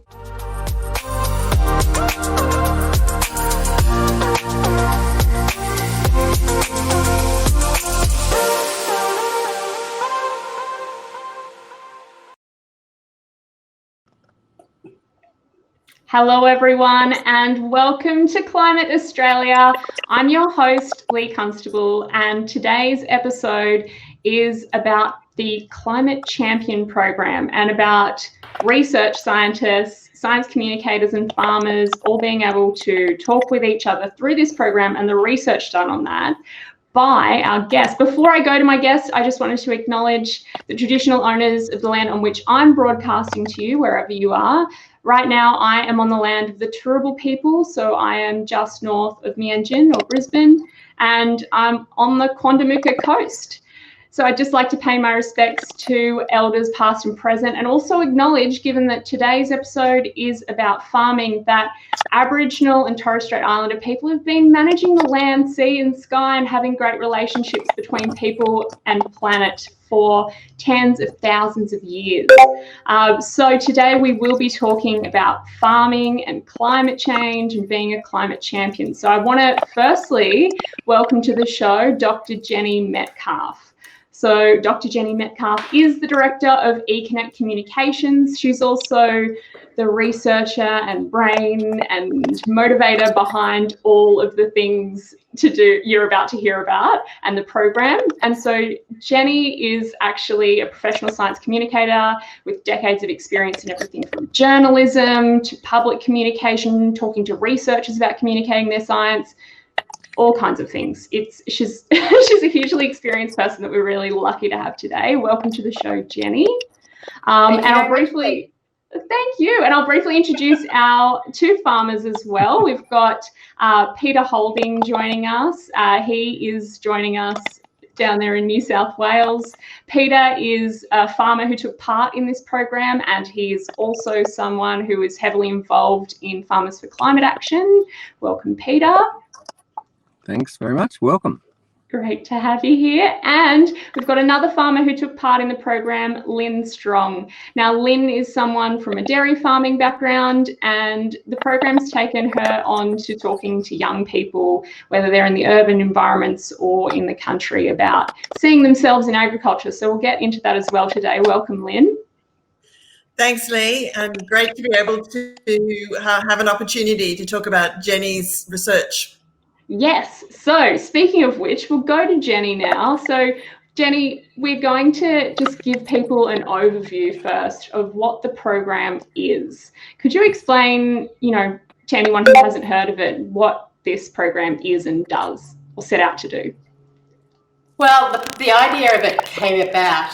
Hello everyone and welcome to Climate Australia. I'm your host Lee Constable and today's episode is about the Climate Champion program and about research scientists, science communicators and farmers all being able to talk with each other through this program and the research done on that by our guest. Before I go to my guest, I just wanted to acknowledge the traditional owners of the land on which I'm broadcasting to you, wherever you are. Right now, I am on the land of the Turrbal people, so I am just north of Meanjin or Brisbane, and I'm on the Quandamooka coast. So I'd just like to pay my respects to elders past and present, and also acknowledge, given that today's episode is about farming, that Aboriginal and Torres Strait Islander people have been managing the land, sea and sky and having great relationships between people and planet for tens of thousands of years. So today we will be talking about farming and climate change and being a climate champion. So I want to firstly welcome to the show Dr. Jenni Metcalfe. So Dr. Jenni Metcalfe is the Director of eConnect Communications. She's also the researcher and brain and motivator behind all of the things to do you're about to hear about and the program. And so Jenni is actually a professional science communicator with decades of experience in everything from journalism to public communication, talking to researchers about communicating their science, all kinds of things. She's a hugely experienced person that we're really lucky to have today. Welcome to the show, Jenni. And I'll briefly, thank you. And I'll briefly introduce our two farmers as well. We've got Peter Holding joining us. He is joining us down there in New South Wales. Peter is a farmer who took part in this program, and he is also someone who is heavily involved in Farmers for Climate Action. Welcome, Peter. Thanks very much. Welcome. Great to have you here. And we've got another farmer who took part in the program, Lynn Strom. Now, Lynn is someone from a dairy farming background, and the program's taken her on to talking to young people, whether they're in the urban environments or in the country, about seeing themselves in agriculture. So we'll get into that as well today. Welcome, Lynn. Thanks, Lee, and great to be able to have an opportunity to talk about Jenni's research. Yes. So speaking of which, we'll go to Jenni now. So Jenni, we're going to just give people an overview first of what the program is. Could you explain, to anyone who hasn't heard of it, what this program is and does or set out to do? Well, the idea of it came about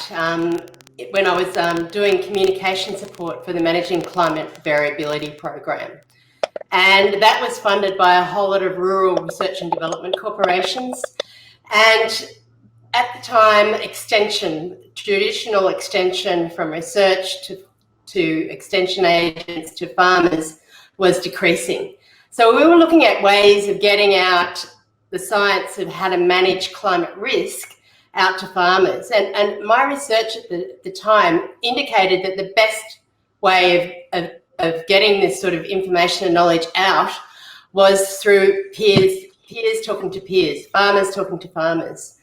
when I was doing communication support for the Managing Climate Variability program. And that was funded by a whole lot of rural research and development corporations. And at the time, traditional extension from research to extension agents to farmers was decreasing. So we were looking at ways of getting out the science of how to manage climate risk out to farmers. And my research at the time indicated that the best way of getting this sort of information and knowledge out was through peers talking to peers, farmers talking to farmers.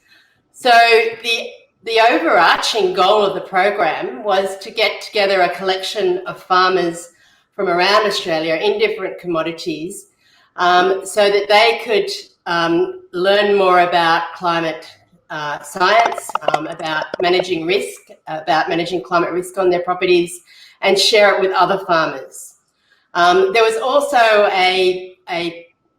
So the overarching goal of the program was to get together a collection of farmers from around Australia in different commodities so that they could learn more about climate science, about managing risk, about managing climate risk on their properties, and share it with other farmers. There was also an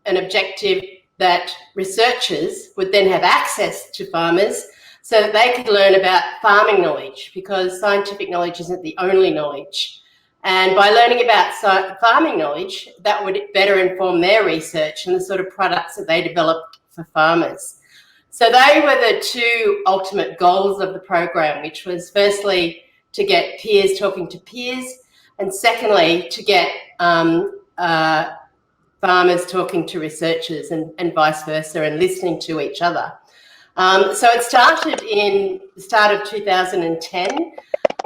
objective that researchers would then have access to farmers so that they could learn about farming knowledge, because scientific knowledge isn't the only knowledge. And by learning about farming knowledge, that would better inform their research and the sort of products that they developed for farmers. So they were the two ultimate goals of the program, which was firstly to get peers talking to peers, and secondly, to get farmers talking to researchers and vice versa, and listening to each other. So it started in the start of 2010,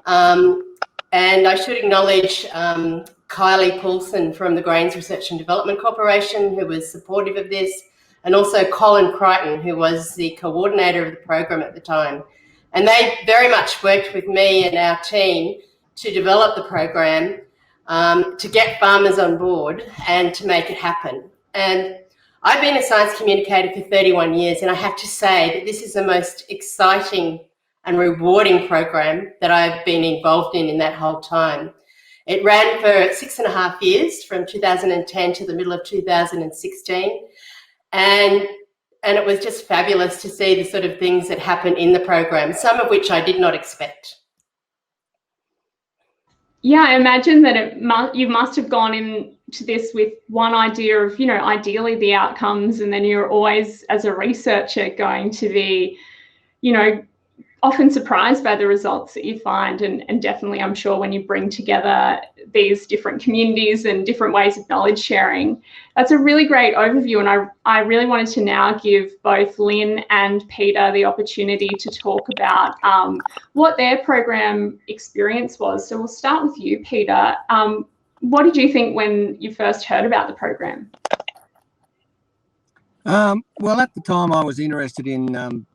and I should acknowledge Kylie Poulsen from the Grains Research and Development Corporation, who was supportive of this, and also Colin Crichton, who was the coordinator of the program at the time. And they very much worked with me and our team to develop the program, to get farmers on board and to make it happen. And I've been a science communicator for 31 years, and I have to say that this is the most exciting and rewarding program that I've been involved in that whole time. It ran for 6.5 years, from 2010 to the middle of 2016. And it was just fabulous to see the sort of things that happen in the program, some of which I did not expect. Yeah, I imagine that you must have gone into this with one idea of, ideally the outcomes, and then you're always, as a researcher, going to be, often surprised by the results that you find. And definitely, I'm sure, when you bring together these different communities and different ways of knowledge sharing, that's a really great overview. And I really wanted to now give both Lynn and Peter the opportunity to talk about what their program experience was. So we'll start with you, Peter. What did you think when you first heard about the program? Well, at the time I was interested in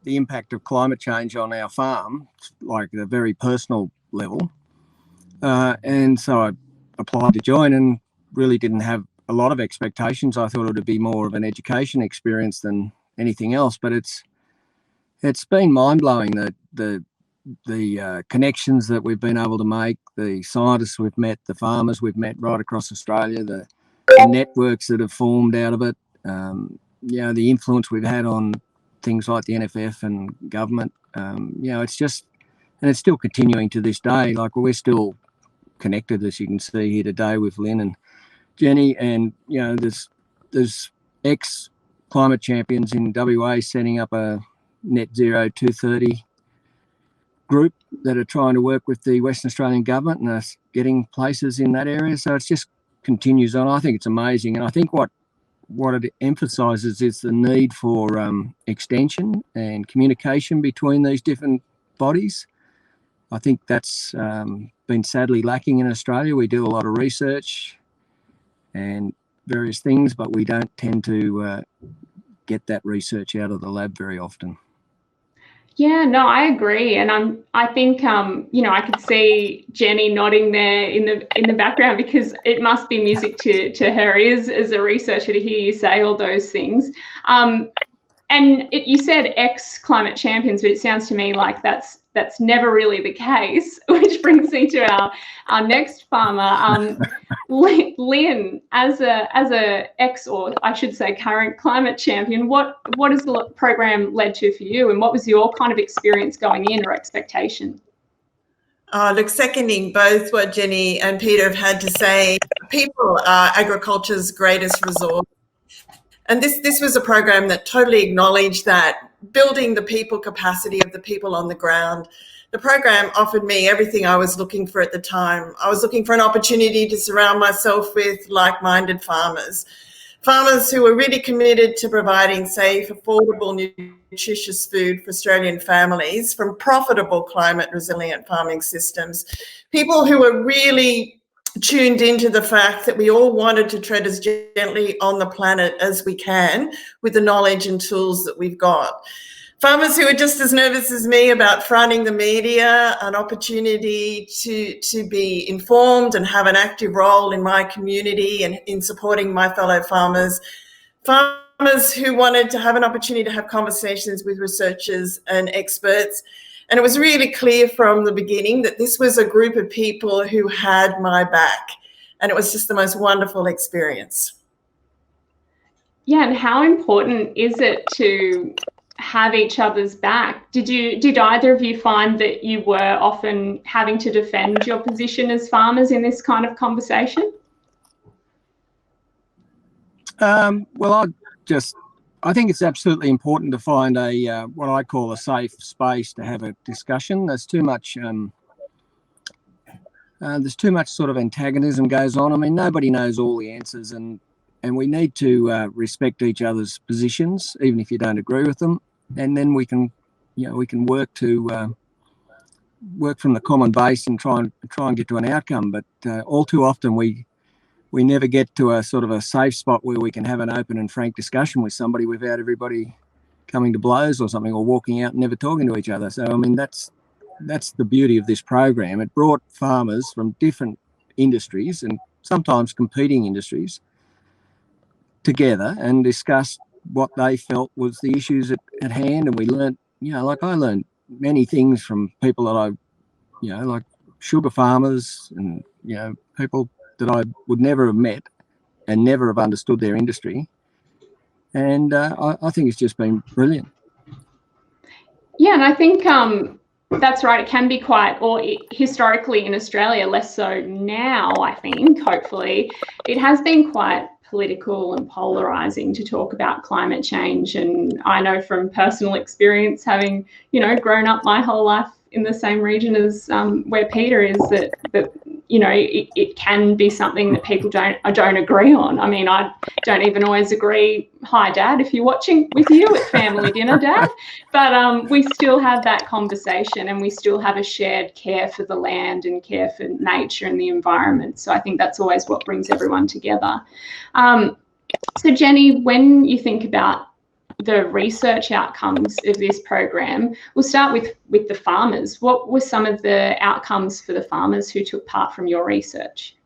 the impact of climate change on our farm, like at a very personal level. And so I applied to join and really didn't have a lot of expectations. I thought it would be more of an education experience than anything else, but it's been mind-blowing, the connections that we've been able to make, the scientists we've met, the farmers we've met right across Australia, the networks that have formed out of it. The influence we've had on things like the NFF and government, it's just, and it's still continuing to this day. Like, we're still connected, as you can see here today, with Lynn and Jenni, and there's ex-climate champions in WA setting up a net zero 230 group that are trying to work with the Western Australian government and are getting places in that area. So it just continues on. I think it's amazing, and I think what it emphasises is the need for extension and communication between these different bodies. I think that's been sadly lacking in Australia. We do a lot of research and various things, but we don't tend to get that research out of the lab very often. Yeah, no, I agree, and I think I could see Jenni nodding there in the background, because it must be music to her ears as a researcher to hear you say all those things. You said ex-climate champions, but it sounds to me like that's never really the case, which brings me to our next farmer, Lynn, as a ex, or I should say current climate champion. What has the program led to for you, and what was your kind of experience going in, or expectation? Look, seconding both what Jenni and Peter have had to say, people are agriculture's greatest resource. And this was a program that totally acknowledged that, building the people capacity of the people on the ground. The program offered me everything I was looking for at the time. I was looking for an opportunity to surround myself with like-minded farmers who were really committed to providing safe, affordable, nutritious food for Australian families from profitable, climate-resilient farming systems. People who were really tuned into the fact that we all wanted to tread as gently on the planet as we can with the knowledge and tools that we've got. Farmers who are just as nervous as me about fronting the media, an opportunity to be informed and have an active role in my community and in supporting my fellow farmers. Farmers who wanted to have an opportunity to have conversations with researchers and experts. And it was really clear from the beginning that this was a group of people who had my back. And it was just the most wonderful experience. Yeah, and how important is it to have each other's back? Did either of you find that you were often having to defend your position as farmers in this kind of conversation? I think it's absolutely important to find a what I call a safe space to have a discussion. There's too much sort of antagonism goes on. I mean, nobody knows all the answers, and we need to respect each other's positions, even if you don't agree with them. And then we can work from the common base and try and get to an outcome. But all too often we we never get to a sort of a safe spot where we can have an open and frank discussion with somebody without everybody coming to blows or something, or walking out and never talking to each other. So, I mean, that's the beauty of this program. It brought farmers from different industries and sometimes competing industries together and discussed what they felt was the issues at hand. And we learned, you know, like I learned many things from people that I, you know, like sugar farmers and, you know, people that I would never have met and never have understood their industry. And I think it's just been brilliant. Yeah, and I think that's right. It can be quite, or historically in Australia, less so now, I think, hopefully, it has been quite political and polarizing to talk about climate change. And I know from personal experience, having, you know, grown up my whole life in the same region as where Peter is, that you know, it can be something that people don't agree on. I mean, I don't even always agree. Hi, Dad, if you're watching with you at family dinner, Dad. But we still have that conversation, and we still have a shared care for the land and care for nature and the environment. So I think that's always what brings everyone together. So Jenni, when you think about the research outcomes of this program, we'll start with the farmers. What were some of the outcomes for the farmers who took part from your research?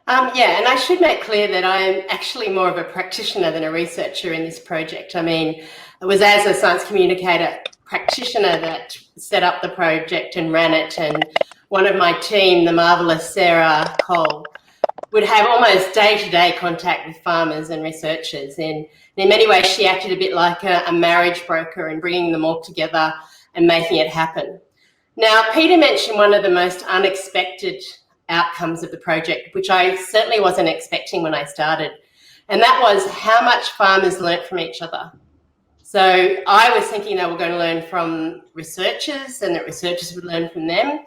Yeah, and I should make clear that I am actually more of a practitioner than a researcher in this project. I mean, it was as a science communicator practitioner that set up the project and ran it, and one of my team, the marvellous Sarah Cole, would have almost day-to-day contact with farmers and researchers. And in many ways, she acted a bit like a marriage broker in bringing them all together and making it happen. Now, Peter mentioned one of the most unexpected outcomes of the project, which I certainly wasn't expecting when I started, and that was how much farmers learnt from each other. So I was thinking they were going to learn from researchers and that researchers would learn from them.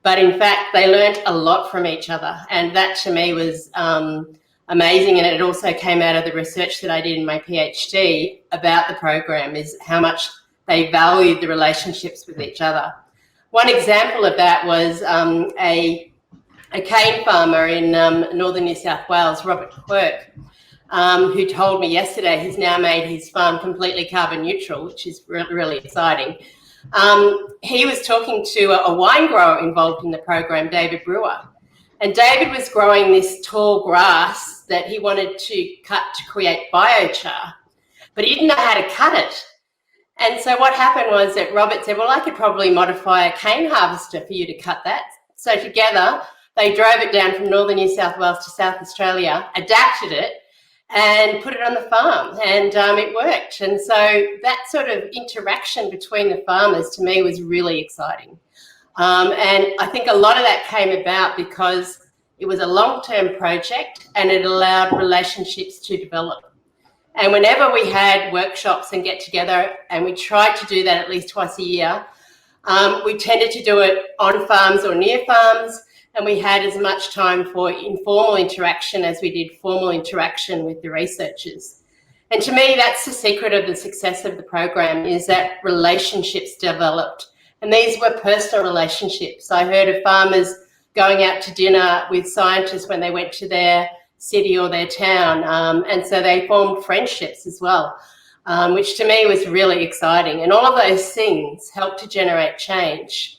But in fact, they learnt a lot from each other. And that to me was amazing. And it also came out of the research that I did in my PhD about the program, is how much they valued the relationships with each other. One example of that was a cane farmer in northern New South Wales, Robert Quirk, who told me yesterday he's now made his farm completely carbon neutral, which is really exciting. He was talking to a wine grower involved in the program, David Brewer. And David was growing this tall grass that he wanted to cut to create biochar, but he didn't know how to cut it. And so what happened was that Robert said, well, I could probably modify a cane harvester for you to cut that. So together they drove it down from northern New South Wales to South Australia, adapted it, and put it on the farm, and it worked. And so that sort of interaction between the farmers to me was really exciting. And I think a lot of that came about because it was a long-term project and it allowed relationships to develop. And whenever we had workshops and get together, and we tried to do that at least twice a year, we tended to do it on farms or near farms, and we had as much time for informal interaction as we did formal interaction with the researchers. And to me, that's the secret of the success of the program, is that relationships developed. And these were personal relationships. I heard of farmers going out to dinner with scientists when they went to their city or their town. And so they formed friendships as well, which to me was really exciting. And all of those things helped to generate change.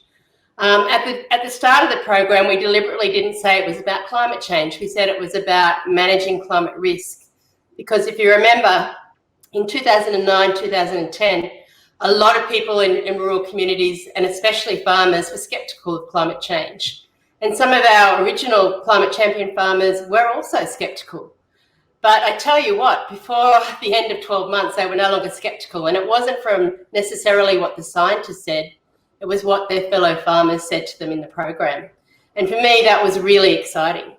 At the start of the program, we deliberately didn't say it was about climate change. We said it was about managing climate risk. Because if you remember, in 2009, 2010, a lot of people in rural communities, and especially farmers, were sceptical of climate change. And some of our original climate champion farmers were also sceptical. But I tell you what, before the end of 12 months, they were no longer sceptical. And it wasn't from necessarily what the scientists said. It was what their fellow farmers said to them in the program. And for me, that was really exciting.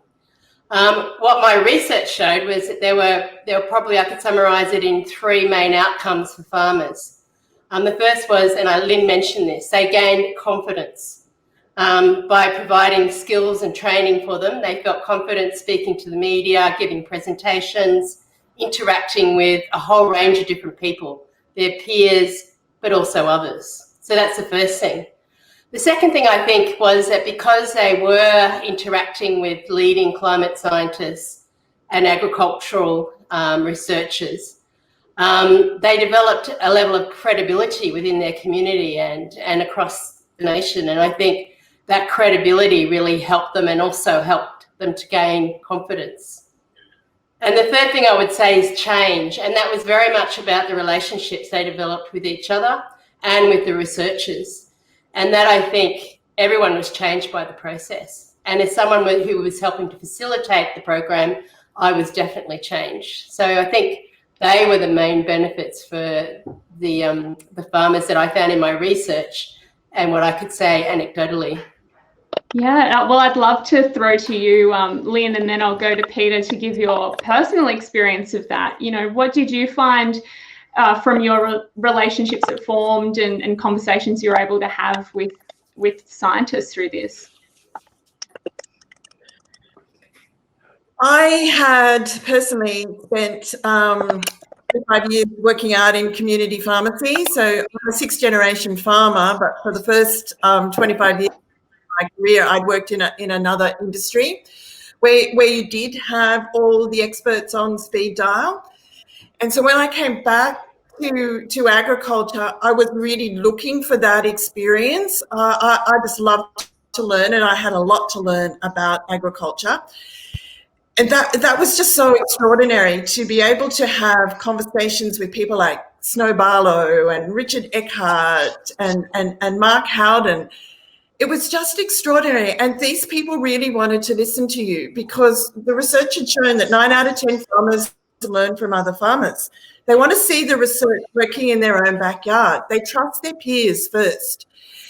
What my research showed was that there were probably, I could summarise it in 3 main outcomes for farmers. The first was, and Lynn mentioned this, they gained confidence by providing skills and training for them. They felt confident speaking to the media, giving presentations, interacting with a whole range of different people, their peers, but also others. So that's the first thing. The second thing I think was that because they were interacting with leading climate scientists and agricultural researchers, they developed a level of credibility within their community and across the nation. And I think that credibility really helped them and also helped them to gain confidence. And the third thing I would say is change. And that was very much about the relationships they developed with each other and with the researchers. And that I think everyone was changed by the process. And as someone who was helping to facilitate the program, I was definitely changed. So I think they were the main benefits for the farmers that I found in my research and what I could say anecdotally. Yeah, well, I'd love to throw to you, Lynn, and then I'll go to Peter to give your personal experience of that. You know, what did you find from your relationships that formed and conversations you were able to have with scientists through this? I had personally spent 5 years working out in community pharmacy. So I'm a sixth-generation farmer, but for the first 25 years of my career, I'd worked in another industry where you did have all the experts on speed dial. And so when I came back to agriculture, I was really looking for that experience. I just loved to learn, and I had a lot to learn about agriculture. And that was just so extraordinary to be able to have conversations with people like Snow Barlow and Richard Eckhart and Mark Howden. It was just extraordinary. And these people really wanted to listen to you because the research had shown that 9 out of 10 farmers learn from other farmers. They want to see the research working in their own backyard. They trust their peers first.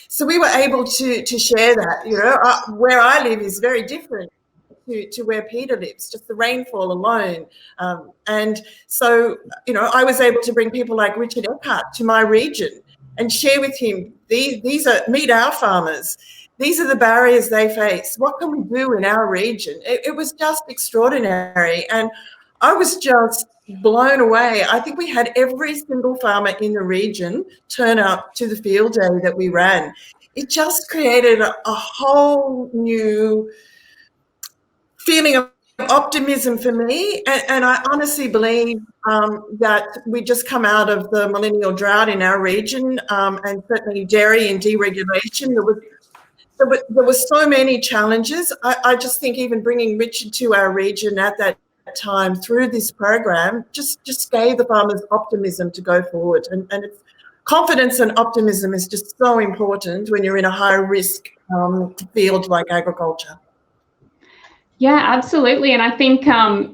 So we were able to share that. You know, where I live is very different to where Peter lives, just the rainfall alone. And so, you know, I was able to bring people like Richard Eckhart to my region and share with him, meet our farmers. These are the barriers they face. What can we do in our region? It was just extraordinary. And I was just blown away. I think we had every single farmer in the region turn up to the field day that we ran. It just created a whole new feeling of optimism for me, and I honestly believe that we just come out of the millennial drought in our region, and certainly dairy and deregulation. There were so many challenges. I just think even bringing Richard to our region at that time through this program just gave the farmers optimism to go forward, and it's, confidence and optimism is just so important when you're in a high risk field like agriculture. Yeah, absolutely. And I think,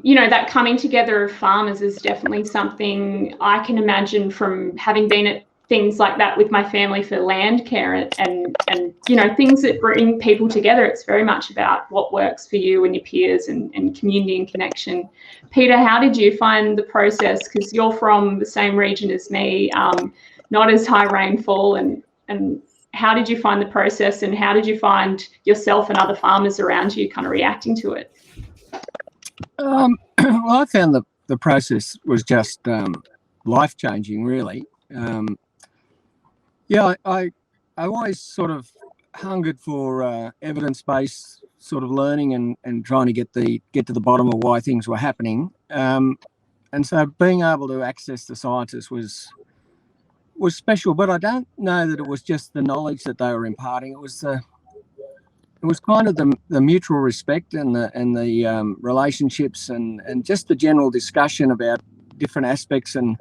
you know, that coming together of farmers is definitely something I can imagine from having been at things like that with my family for land care and you know, things that bring people together. It's very much about what works for you and your peers and community and connection. Peter, how did you find the process? Because you're from the same region as me, not as high rainfall, and how did you find the process, and how did you find yourself and other farmers around you kind of reacting to it? Well, I found the process was just life-changing, really. Yeah, I always sort of hungered for evidence-based sort of learning and trying to get to the bottom of why things were happening. And so being able to access the scientists was special, but I don't know that it was just the knowledge that they were imparting. It was kind of the mutual respect and the relationships and just the general discussion about different aspects. And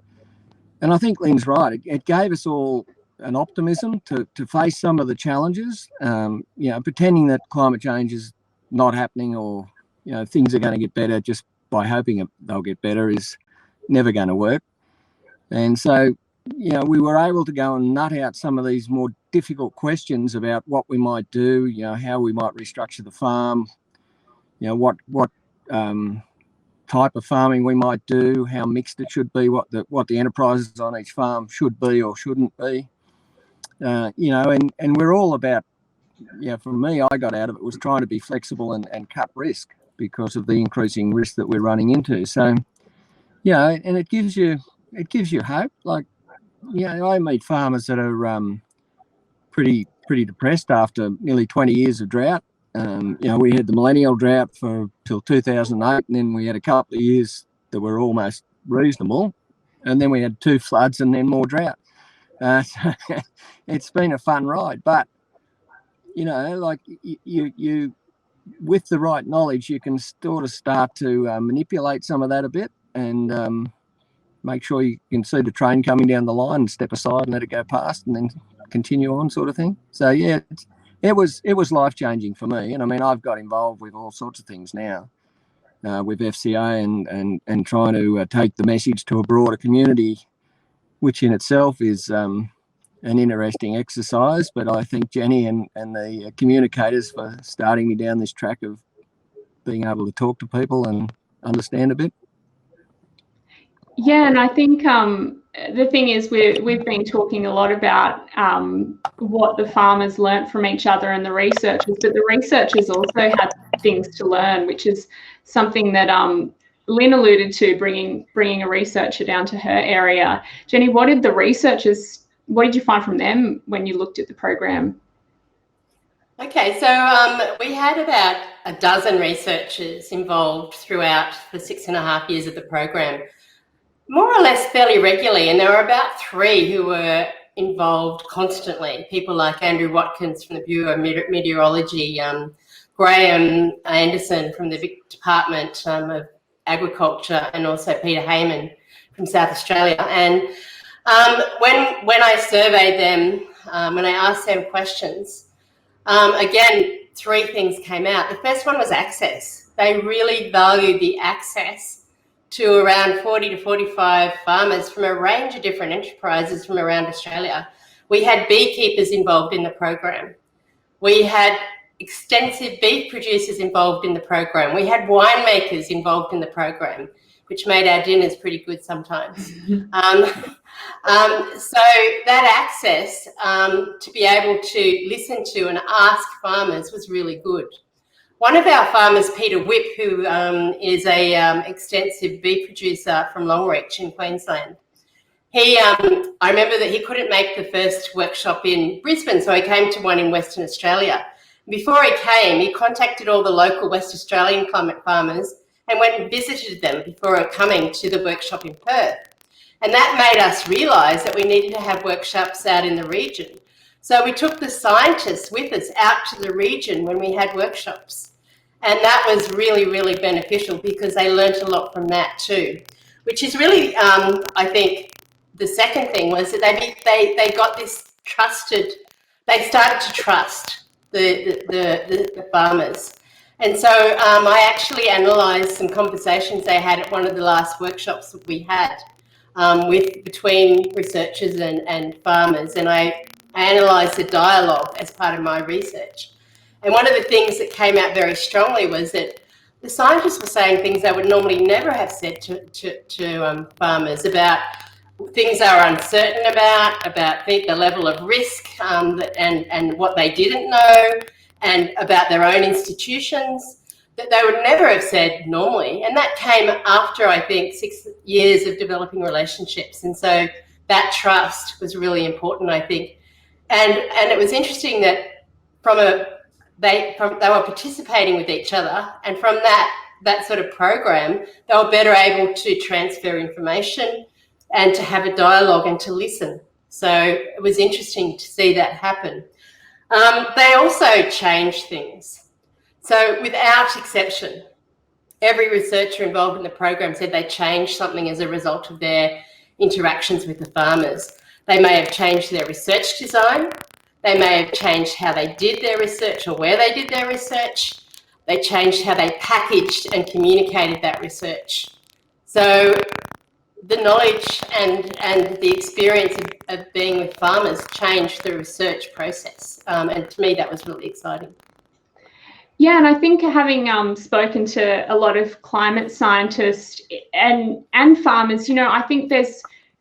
I think Lynn's right. It gave us all an optimism to face some of the challenges. You know, pretending that climate change is not happening or, you know, things are going to get better just by hoping they'll get better is never going to work. And so, you know, we were able to go and nut out some of these more difficult questions about what we might do, you know, how we might restructure the farm, you know, what type of farming we might do, how mixed it should be, what the enterprises on each farm should be or shouldn't be, you know, and we're all about, you know, for me, I got out of it was trying to be flexible and cut risk because of the increasing risk that we're running into. So, yeah, and it gives you hope. Like, you know, I meet farmers that are pretty pretty depressed after nearly 20 years of drought. You know, we had the millennial drought till 2008, and then we had a couple of years that were almost reasonable, and then we had 2 floods and then more drought. So it's been a fun ride, but you know, like you with the right knowledge, you can sort of start to manipulate some of that a bit, and make sure you can see the train coming down the line and step aside and let it go past, and then continue on, sort of thing. So yeah, it was life-changing for me. And I mean, I've got involved with all sorts of things now, with FCA and trying to take the message to a broader community, which in itself is an interesting exercise. But I think Jenni and the communicators for starting me down this track of being able to talk to people and understand a bit. Yeah, and I think the thing is we've been talking a lot about what the farmers learnt from each other and the researchers, but the researchers also had things to learn, which is something that Lynn alluded to, bringing a researcher down to her area. Jenni, what did you find from them when you looked at the program? Okay, so we had about a dozen researchers involved throughout the 6.5 years of the program, more or less fairly regularly, and there were about 3 who were involved constantly. People like Andrew Watkins from the Bureau of Meteorology, Graham Anderson from the Department of Agriculture, and also Peter Heyman from South Australia. And when I surveyed them, when I asked them questions, again, 3 things came out. The first one was access. They really valued the access to around 40 to 45 farmers from a range of different enterprises from around Australia. We had beekeepers involved in the program. We had extensive beef producers involved in the program. We had winemakers involved in the program, which made our dinners pretty good sometimes. So that access to be able to listen to and ask farmers was really good. One of our farmers, Peter Whipp, who is a extensive beef producer from Longreach in Queensland, I remember that he couldn't make the first workshop in Brisbane, so he came to one in Western Australia. Before he came, he contacted all the local West Australian climate farmers and went and visited them before coming to the workshop in Perth. And that made us realise that we needed to have workshops out in the region. So we took the scientists with us out to the region when we had workshops. And that was really, really beneficial because they learnt a lot from that too, which is really, I think, the second thing was that they got this trusted, they started to trust the farmers. And so I actually analysed some conversations they had at one of the last workshops that we had between researchers and farmers, and I analysed the dialogue as part of my research. And one of the things that came out very strongly was that the scientists were saying things they would normally never have said to farmers about things they were uncertain about the level of risk and what they didn't know, and about their own institutions that they would never have said normally. And that came after, I think, 6 years of developing relationships. And so that trust was really important, I think. And it was interesting that they were participating with each other, and from that sort of program, they were better able to transfer information and to have a dialogue and to listen. So it was interesting to see that happen. They also changed things. So without exception, every researcher involved in the program said they changed something as a result of their interactions with the farmers. They may have changed their research design. They may have changed how they did their research or where they did their research. They changed how they packaged and communicated that research. So the knowledge and the experience of being with farmers changed the research process. And to me, that was really exciting. Yeah, and I think having spoken to a lot of climate scientists and farmers, I think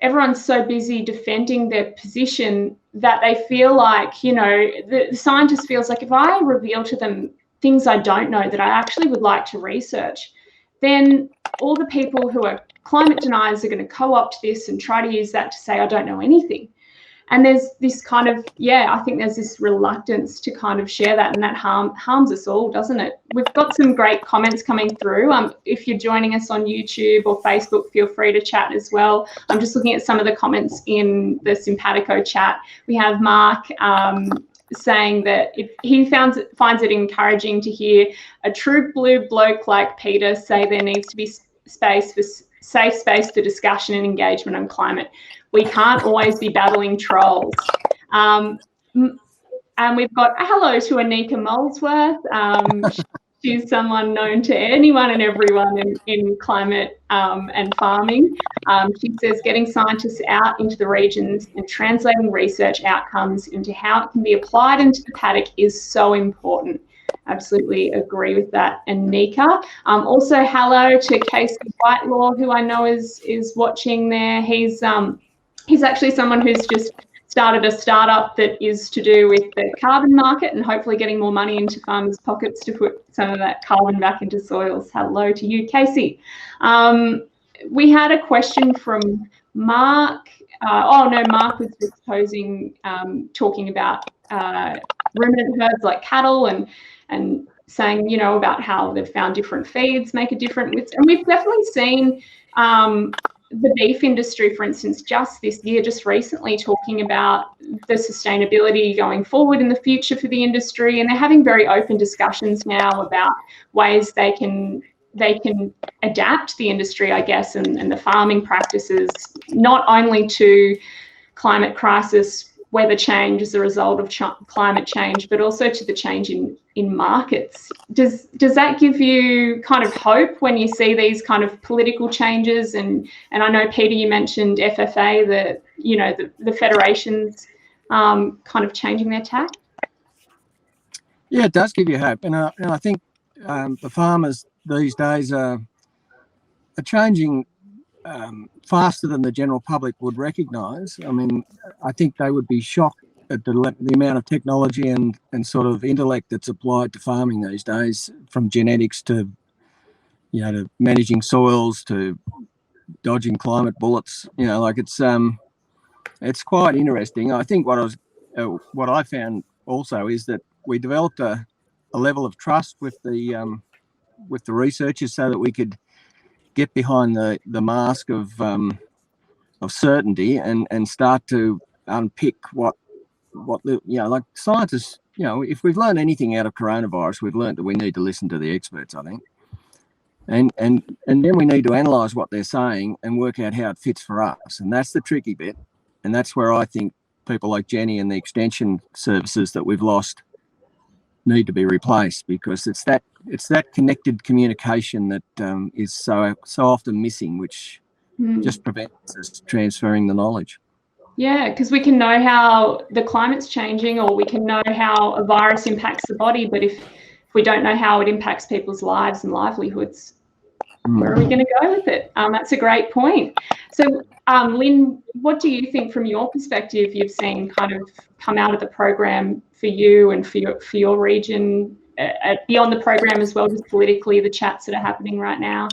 everyone's so busy defending their position that they feel like, the scientist feels like if I reveal to them things I don't know that I actually would like to research, then all the people who are climate deniers are going to co-opt this and try to use that to say I don't know anything. And there's this kind of, I think there's this reluctance to kind of share that, and that harms us all, doesn't it? We've got some great comments coming through. If you're joining us on YouTube or Facebook, feel free to chat as well. I'm just looking at some of the comments in the Cimpatico chat. We have Mark saying that he finds it encouraging to hear a true blue bloke like Peter say there needs to be safe space for discussion and engagement on climate. We can't always be battling trolls. And we've got a hello to Anika Molesworth. She's someone known to anyone and everyone in climate and farming. She says getting scientists out into the regions and translating research outcomes into how it can be applied into the paddock is so important. Absolutely agree with that, Anika. Also, hello to Casey Whitelaw, who I know is watching there. He's actually someone who's just started a startup that is to do with the carbon market and hopefully getting more money into farmers' pockets to put some of that carbon back into soils. Hello to you, Casey. We had a question from Mark. Mark was just posing, talking about ruminant herds like cattle and saying, about how they've found different feeds make a difference. And we've definitely seen the beef industry, for instance, just recently talking about the sustainability going forward in the future for the industry, and they're having very open discussions now about ways they can adapt the industry, I guess, and the farming practices, not only to climate crisis, weather change as a result of climate change, but also to the change in markets. Does that give you kind of hope when you see these kind of political changes? And I know, Peter, you mentioned FFA, the federations kind of changing their tack. Yeah, it does give you hope, and I think the farmers these days are changing faster than the general public would recognise. I mean, I think they would be shocked at the amount of technology and sort of intellect that's applied to farming these days, from genetics to to managing soils to dodging climate bullets. It's quite interesting. I think what I found also is that we developed a level of trust with the researchers, so that we could get behind the mask of certainty and start to unpick what like scientists. If we've learned anything out of coronavirus, we've learned that we need to listen to the experts, I think, and then we need to analyse what they're saying and work out how it fits for us. And that's the tricky bit, and that's where I think people like Jenni and the extension services that we've lost need to be replaced, because it's that connected communication that is so often missing, which just prevents us transferring the knowledge. Yeah, because we can know how the climate's changing, or we can know how a virus impacts the body, but if we don't know how it impacts people's lives and livelihoods, where are we going to go with it? That's a great point. So, Lynn, what do you think from your perspective you've seen kind of come out of the program for you and for your region, beyond the program as well, just politically, the chats that are happening right now?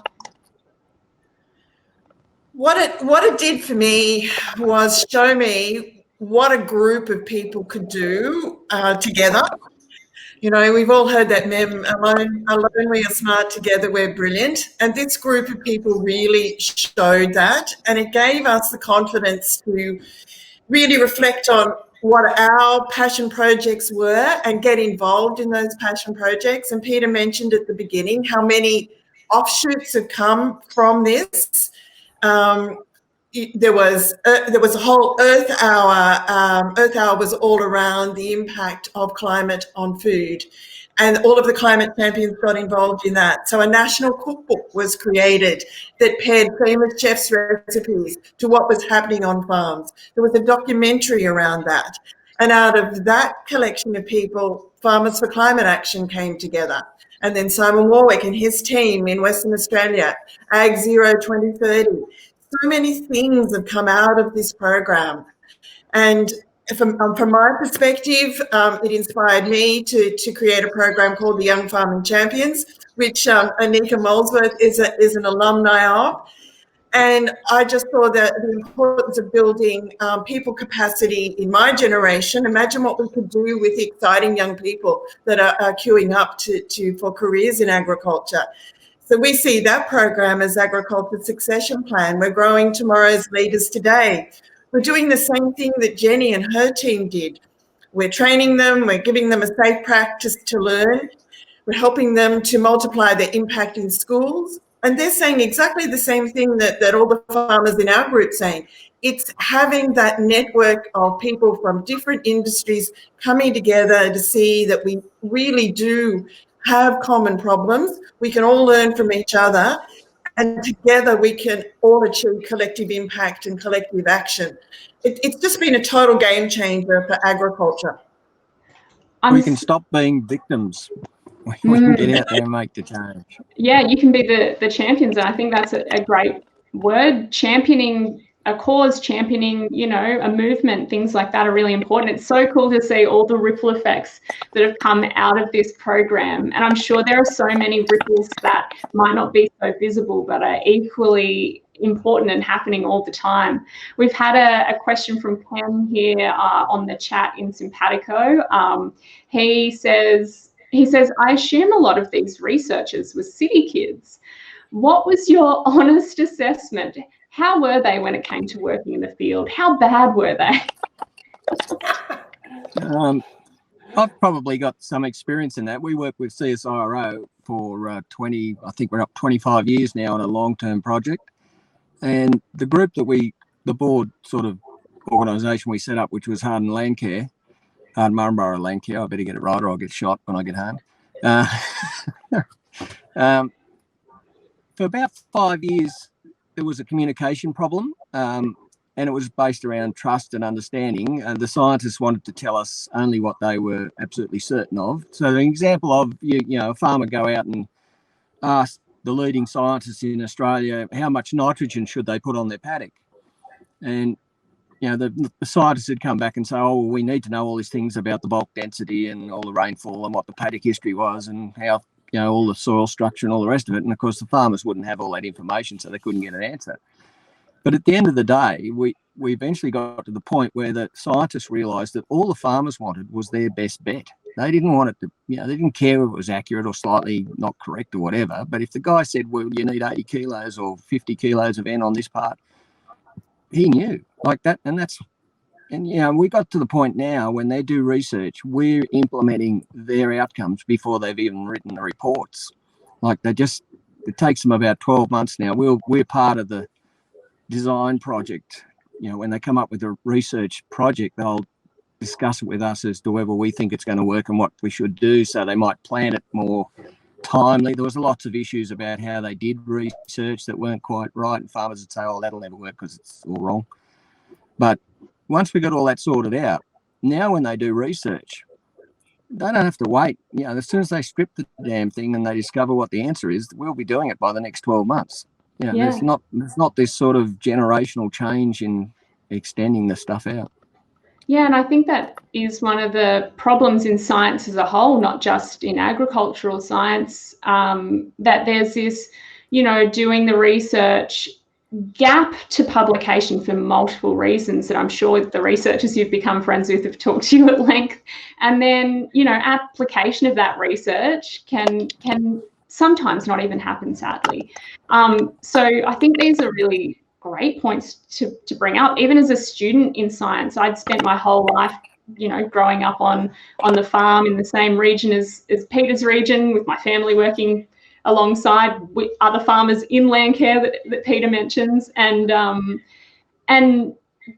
What it did for me was show me what a group of people could do together. We've all heard that meme, alone we are smart, together we're brilliant. And this group of people really showed that, and it gave us the confidence to really reflect on what our passion projects were and get involved in those passion projects. And Peter mentioned at the beginning how many offshoots have come from this. There was a whole Earth Hour. Earth Hour was all around the impact of climate on food, and all of the climate champions got involved in that. So a national cookbook was created that paired famous chefs' recipes to what was happening on farms. There was a documentary around that, and out of that collection of people, Farmers for Climate Action came together. And then Simon Warwick and his team in Western Australia, Ag Zero 2030. So many things have come out of this program. And from my perspective, it inspired me to create a program called the Young Farming Champions, which Anika Molesworth is an alumni of. And I just saw the importance of building people capacity in my generation. Imagine what we could do with the exciting young people that are queuing up for careers in agriculture. So we see that program as Agriculture Succession Plan. We're growing tomorrow's leaders today. We're doing the same thing that Jenni and her team did. We're training them, we're giving them a safe practice to learn, we're helping them to multiply their impact in schools. And they're saying exactly the same thing that all the farmers in our group saying. It's having that network of people from different industries coming together to see that we really do have common problems. We can all learn from each other, and together we can all achieve collective impact and collective action. It's just been a total game changer for agriculture. We can stop being victims. We can get out there and make the change. Yeah, you can be the champions. And I think that's a great word. Championing a cause, championing, you know, a movement, things like that are really important. It's so cool to see all the ripple effects that have come out of this program. And I'm sure there are so many ripples that might not be so visible, but are equally important and happening all the time. We've had a question from Ken here on the chat in Cimpatico. He says, I assume a lot of these researchers were city kids. What was your honest assessment? How were they when it came to working in the field? How bad were they? I've probably got some experience in that. We work with CSIRO for 20, I think we're up 25 years now on a long-term project. And the group that the board sort of organisation we set up, which was Harden Landcare, Harden Murrumborough Landcare, I better get it right or I'll get shot when I get home. For about 5 years, there was a communication problem, and it was based around trust and understanding. The scientists wanted to tell us only what they were absolutely certain of. So an example of, you know, a farmer go out and ask the leading scientists in Australia how much nitrogen should they put on their paddock. And, you know, the scientists would come back and say, oh, well, we need to know all these things about the bulk density and all the rainfall and what the paddock history was and how, you know, all the soil structure and all the rest of it. And of course, the farmers wouldn't have all that information, so they couldn't get an answer. But at the end of the day, we eventually got to the point where the scientists realised that all the farmers wanted was their best bet. They didn't want it to, you know, they didn't care if it was accurate or slightly not correct or whatever. But if the guy said, well, you need 80 kilos or 50 kilos of N on this part, he knew like that. And, you know, we got to the point now when they do research, we're implementing their outcomes before they've even written the reports. Like it takes them about 12 months now. We're part of the design project. You know, when they come up with a research project, they'll discuss it with us as to whether we think it's going to work and what we should do. So they might plan it more timely. There was lots of issues about how they did research that weren't quite right. And farmers would say, oh, that'll never work because it's all wrong. But once we got all that sorted out, now when they do research, they don't have to wait. You know, as soon as they strip the damn thing and they discover what the answer is, we'll be doing it by the next 12 months. You know, there's not this sort of generational change in extending the stuff out. Yeah, and I think that is one of the problems in science as a whole, not just in agricultural science, that there's this, you know, doing the research gap to publication for multiple reasons that I'm sure the researchers you've become friends with have talked to you at length. And then, you know, application of that research can sometimes not even happen, sadly. So I think these are really great points to bring up. Even as a student in science, I'd spent my whole life, you know, growing up on the farm in the same region as Peter's region, with my family working alongside with other farmers in Landcare that Peter mentions, and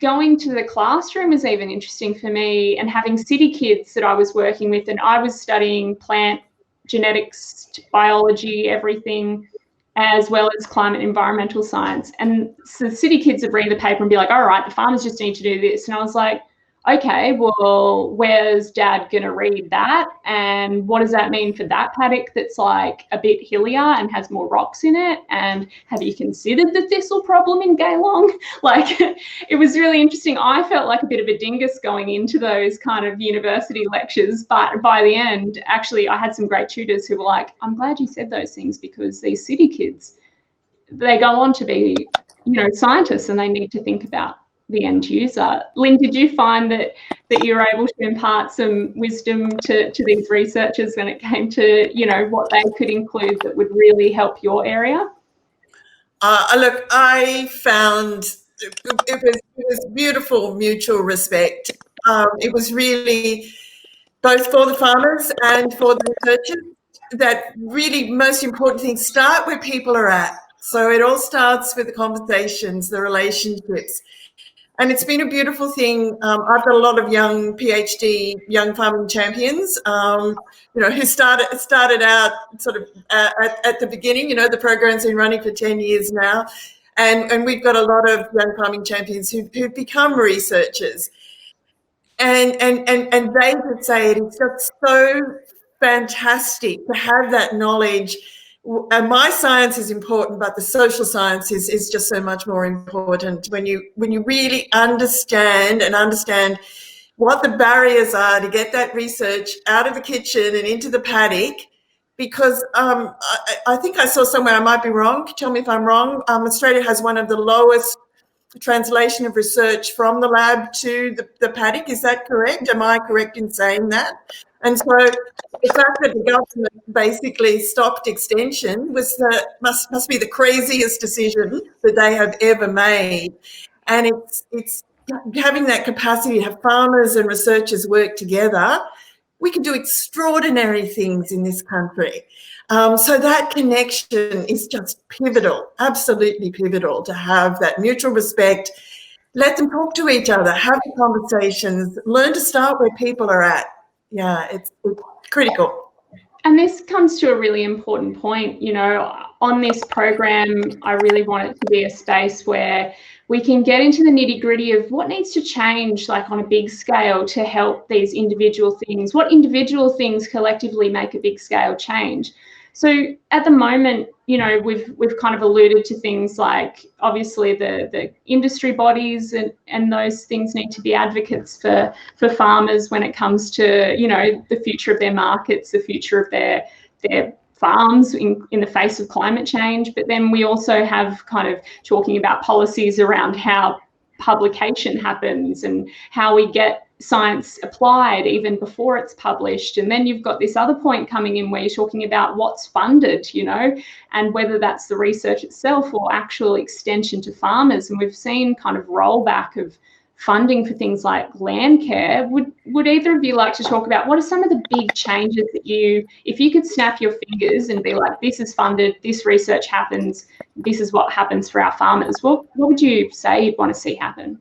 going to the classroom was even interesting for me, and having city kids that I was working with, and I was studying plant genetics, biology, everything, as well as climate environmental science. And so the city kids would read the paper and be like, all right, the farmers just need to do this. And I was like, okay, well, where's Dad going to read that? And what does that mean for that paddock that's like a bit hillier and has more rocks in it? And have you considered the thistle problem in Gaylong? Like, it was really interesting. I felt like a bit of a dingus going into those kind of university lectures, but by the end, actually, I had some great tutors who were like, I'm glad you said those things, because these city kids, they go on to be scientists, and they need to think about the end user. Lynn, did you find that you were able to impart some wisdom to these researchers when it came to, what they could include that would really help your area? Look, I found it was beautiful mutual respect. It was really both for the farmers and for the researchers that really most important things start where people are at. So it all starts with the conversations, the relationships. And it's been a beautiful thing. I've got a lot of young PhD, young farming champions, who started out sort of at the beginning. The program's been running for 10 years now. And we've got a lot of young farming champions who've become researchers. And they would say it is just so fantastic to have that knowledge. And my science is important, but the social science is just so much more important when you really understand what the barriers are to get that research out of the kitchen and into the paddock. Because I think I saw somewhere, I might be wrong, tell me if I'm wrong, Australia has one of the lowest translation of research from the lab to the paddock. Is that correct? Am I correct in saying that? And so the fact that the government basically stopped extension must be the craziest decision that they have ever made. And it's having that capacity to have farmers and researchers work together. We can do extraordinary things in this country. So that connection is just pivotal, absolutely pivotal, to have that mutual respect. Let them talk to each other, have the conversations, learn to start where people are at. Yeah, it's critical. And this comes to a really important point. On this program, I really want it to be a space where we can get into the nitty-gritty of what needs to change, like on a big scale, to help these individual things. What individual things collectively make a big scale change? So at the moment, we've kind of alluded to things like, obviously the industry bodies and those things need to be advocates for farmers when it comes to, the future of their markets, the future of their farms in the face of climate change. But then we also have kind of talking about policies around how publication happens and how we get science applied even before it's published. And then you've got this other point coming in where you're talking about what's funded, and whether that's the research itself or actual extension to farmers. And we've seen kind of rollback of funding for things like land care. Would either of you like to talk about what are some of the big changes that if you could snap your fingers and be like, this is funded, this research happens, this is what happens for our farmers, what would you say you'd want to see happen?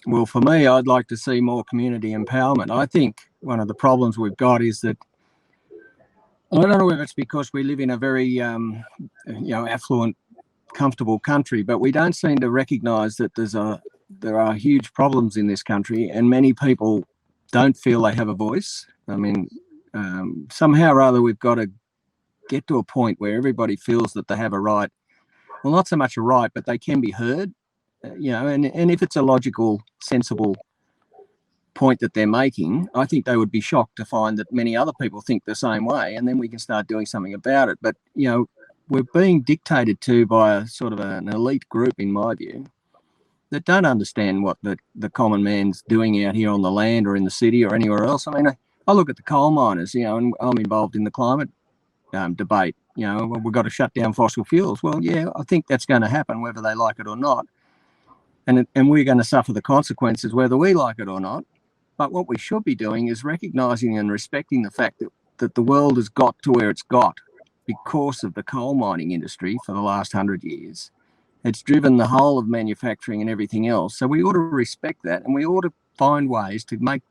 Well, for me, I'd like to see more community empowerment. I think one of the problems we've got is that, I don't know if it's because we live in a very affluent, comfortable country, but we don't seem to recognise that there are huge problems in this country, and many people don't feel they have a voice. I mean, somehow or other we've got to get to a point where everybody feels that they have a right. Well, not so much a right, but they can be heard. And if it's a logical, sensible point that they're making, I think they would be shocked to find that many other people think the same way, and then we can start doing something about it. But, we're being dictated to by a sort of an elite group, in my view, that don't understand what the common man's doing out here on the land or in the city or anywhere else. I mean, I look at the coal miners, and I'm involved in the climate debate. We've got to shut down fossil fuels. Well, yeah, I think that's going to happen whether they like it or not. And we're going to suffer the consequences whether we like it or not. But what we should be doing is recognising and respecting the fact that the world has got to where it's got because of the coal mining industry for the last 100 years. It's driven the whole of manufacturing and everything else. So we ought to respect that, and we ought to find ways to make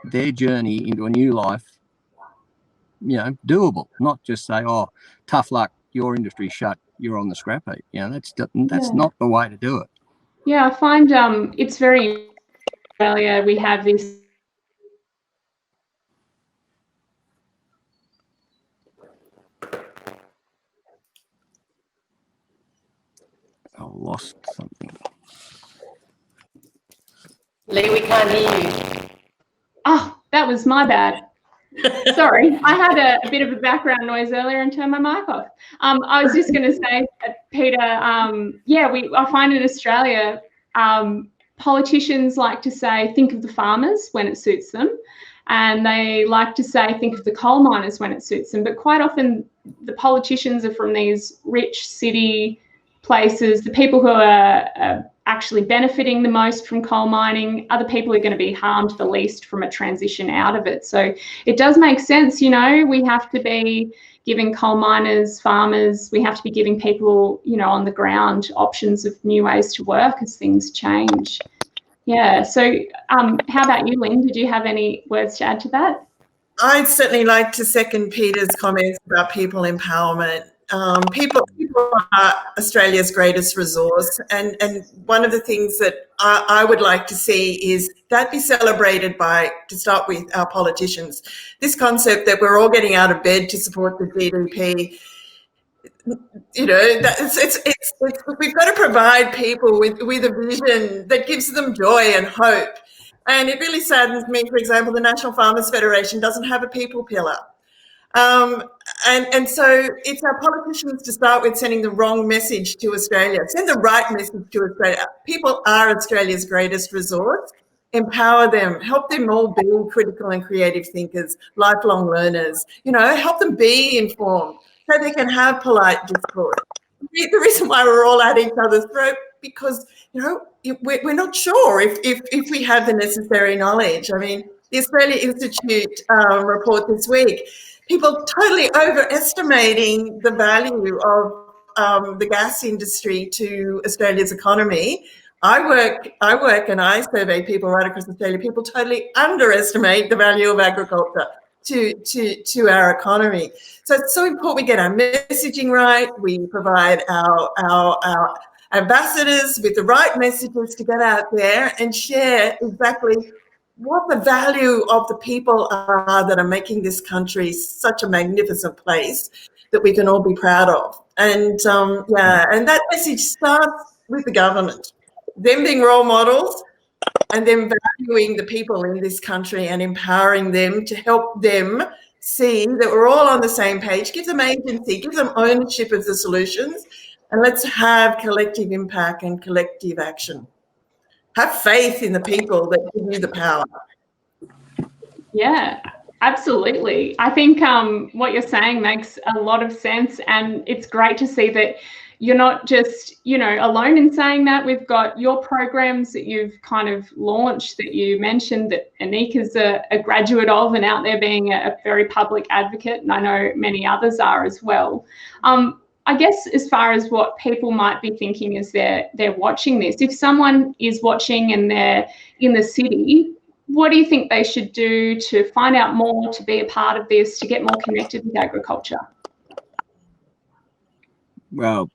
their journey into a new life, doable. Not just say, oh, tough luck, your industry's shut, you're on the scrap heap. That's not the way to do it. Yeah, I find it's very Australia. We have this. I lost something. Lee, we can't hear you. Oh, that was my bad. Sorry, I had a bit of a background noise earlier and turned my mic off. I was just going to say, Peter, I find in Australia, politicians like to say, think of the farmers when it suits them. And they like to say, think of the coal miners when it suits them. But quite often the politicians are from these rich city places. The people who are actually benefiting the most from coal mining are the people who are going to be harmed the least from a transition out of it. So it does make sense, we have to be giving coal miners, farmers, we have to be giving people, on the ground options of new ways to work as things change. Yeah, so how about you, Lynn? Did you have any words to add to that? I'd certainly like to second Peter's comments about people empowerment. People are Australia's greatest resource, and one of the things that I would like to see is that be celebrated by, to start with, our politicians. This concept that we're all getting out of bed to support the GDP, we've got to provide people with a vision that gives them joy and hope. And it really saddens me, for example, the National Farmers Federation doesn't have a people pillar. And so it's our politicians to start with sending the wrong message to Australia. Send the right message to Australia. People are Australia's greatest resource. Empower them. Help them all be critical and creative thinkers, lifelong learners. Help them be informed so they can have polite discourse. The reason why we're all at each other's throat, because, we're not sure if we have the necessary knowledge. I mean, the Australia Institute report this week, people totally overestimating the value of the gas industry to Australia's economy. I work and I survey people right across Australia. People totally underestimate the value of agriculture to our economy. So it's so important we get our messaging right. We provide our ambassadors with the right messages to get out there and share exactly what the value of the people are that are making this country such a magnificent place that we can all be proud of. And and that message starts with the government, them being role models and them valuing the people in this country and empowering them to help them see that we're all on the same page, give them agency, give them ownership of the solutions, and let's have collective impact and collective action. Have faith in the people that give you the power. Yeah, absolutely. I think what you're saying makes a lot of sense, and it's great to see that you're not just, alone in saying that. We've got your programs that you've kind of launched that you mentioned that Anika's a graduate of and out there being a very public advocate, and I know many others are as well. I guess as far as what people might be thinking as they're watching this, if someone is watching and they're in the city, what do you think they should do to find out more, to be a part of this, to get more connected with agriculture? Well,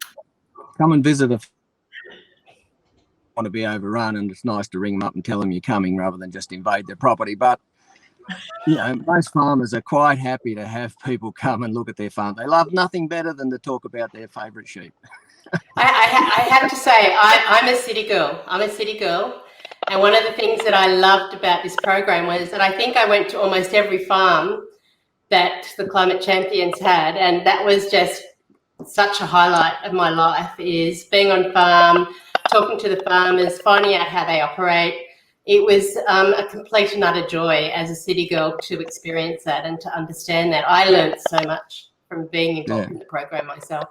come and visit if you want to be overrun, and it's nice to ring them up and tell them you're coming rather than just invade their property. But most farmers are quite happy to have people come and look at their farm. They love nothing better than to talk about their favourite sheep. I have to say, I'm a city girl. And one of the things that I loved about this program was that I think I went to almost every farm that the Climate Champions had, and that was just such a highlight of my life, is being on farm, talking to the farmers, finding out how they operate. It was a complete and utter joy as a city girl to experience that and to understand that. I learned so much from being involved in the program myself.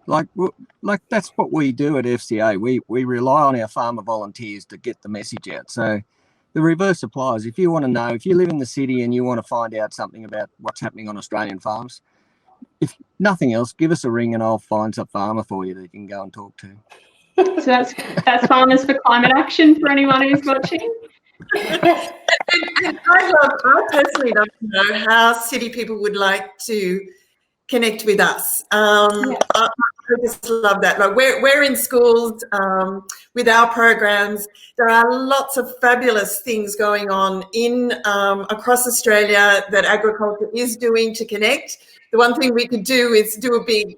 Like that's what we do at FCA. We rely on our farmer volunteers to get the message out. So the reverse applies. If you want to know, if you live in the city and you want to find out something about what's happening on Australian farms, if nothing else, give us a ring and I'll find some farmer for you that you can go and talk to. So that's Farmers for Climate Action for anyone who's watching. And I personally love to know how city people would like to connect with us. I just love that. Like we're in schools with our programs. There are lots of fabulous things going on in across Australia that agriculture is doing to connect. The one thing we could do is do a big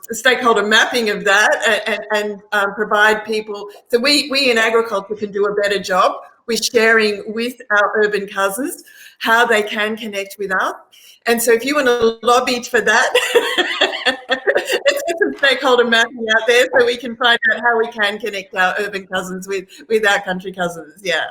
stakeholder mapping of that and provide people. So we in agriculture can do a better job. we're sharing with our urban cousins how they can connect with us. And so if you want to lobby for that, let's get some stakeholder mapping out there so we can find out how we can connect our urban cousins with our country cousins. Yeah.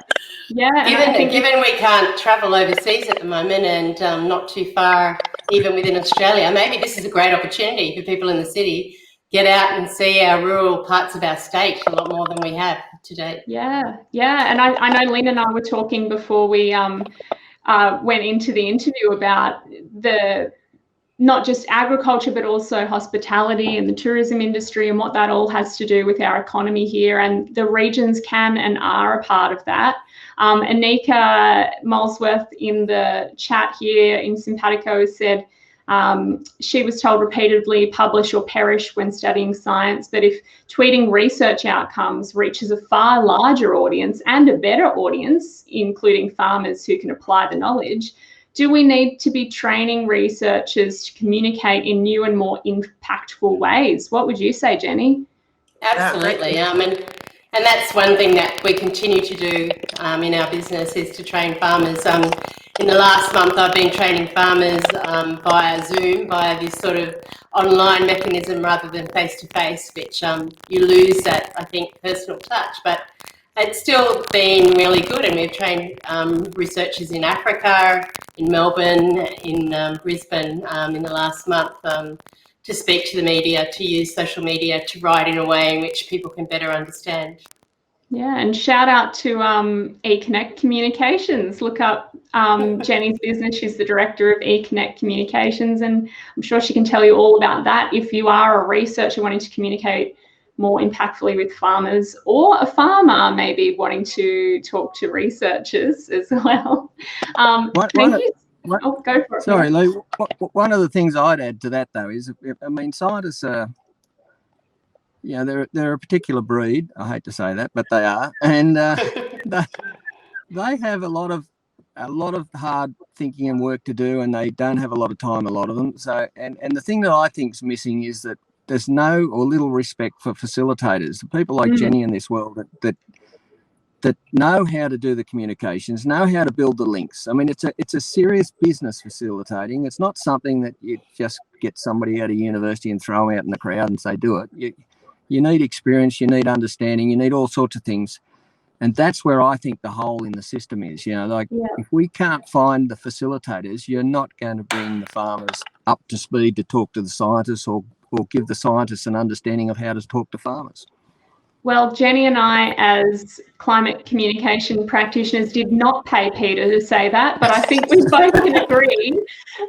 Yeah. Given we can't travel overseas at the moment and not too far even within Australia, maybe this is a great opportunity for people in the city. Get out and see our rural parts of our state a lot more than we have today. Yeah. And I know Lynn and I were talking before we went into the interview about not just agriculture, but also hospitality and the tourism industry and what that all has to do with our economy here. And the regions can and are a part of that. Anika Molesworth in the chat here in Cimpatico said she was told repeatedly, publish or perish when studying science. But if tweeting research outcomes reaches a far larger audience and a better audience, including farmers who can apply the knowledge, do we need to be training researchers to communicate in new and more impactful ways? What would you say, Jenni? Absolutely. And that's one thing that we continue to do in our business, is to train farmers. In the last month, I've been training farmers via Zoom, via this sort of online mechanism rather than face-to-face, which you lose that, I think, personal touch. But it's still been really good, and we've trained researchers in Africa, in Melbourne, in Brisbane in the last month to speak to the media, to use social media to write in a way in which people can better understand. Yeah, and shout out to eConnect Communications. Look up Jenni's business. She's the director of eConnect Communications, and I'm sure she can tell you all about that if you are a researcher wanting to communicate more impactfully with farmers, or a farmer maybe wanting to talk to researchers as well. Thank you. Go for it. Sorry, Lee. One of the things I'd add to that, though, is, I mean, scientists are, you know, they're a particular breed. I hate to say that, but they are, and they have a lot of hard thinking and work to do, and they don't have a lot of time, a lot of them. So, and the thing that I think is missing is that there's no or little respect for facilitators, people like Jenni in this world that know how to do the communications, know how to build the links. I mean, it's a serious business, facilitating. It's not something that you just get somebody out of university and throw out in the crowd and say, do it. You need experience, you need understanding, you need all sorts of things. And that's where I think the hole in the system is. You know, like, if we can't find the facilitators, you're not going to bring the farmers up to speed to talk to the scientists, or give the scientists an understanding of how to talk to farmers. Well, Jenni and I, as climate communication practitioners, did not pay Peter to say that, but I think we both can agree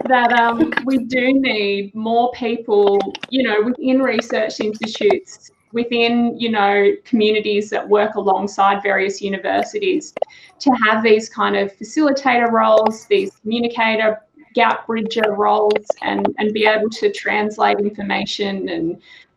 that we do need more people, you know, within research institutes, within, you know, communities that work alongside various universities, to have these kind of facilitator roles, these communicator, gap bridger roles, and be able to translate information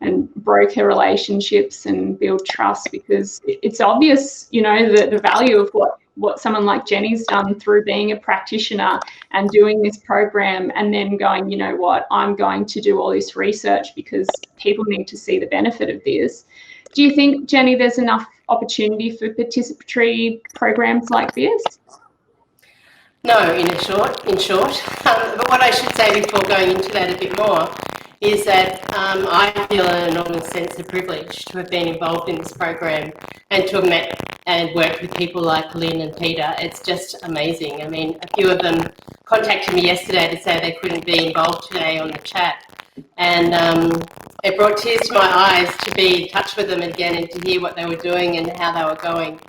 and broker relationships and build trust, because it's obvious, you know, the value of what someone like Jenni's done through being a practitioner and doing this program, and then going, you know what, I'm going to do all this research because people need to see the benefit of this. Do you think, Jenni, there's enough opportunity for participatory programs like this? No, in short. But what I should say before going into that a bit more is that I feel an enormous sense of privilege to have been involved in this program and to have met and worked with people like Lynn and Peter. It's just amazing. I mean, a few of them contacted me yesterday to say they couldn't be involved today on the chat. And it brought tears to my eyes to be in touch with them again and to hear what they were doing and how they were going.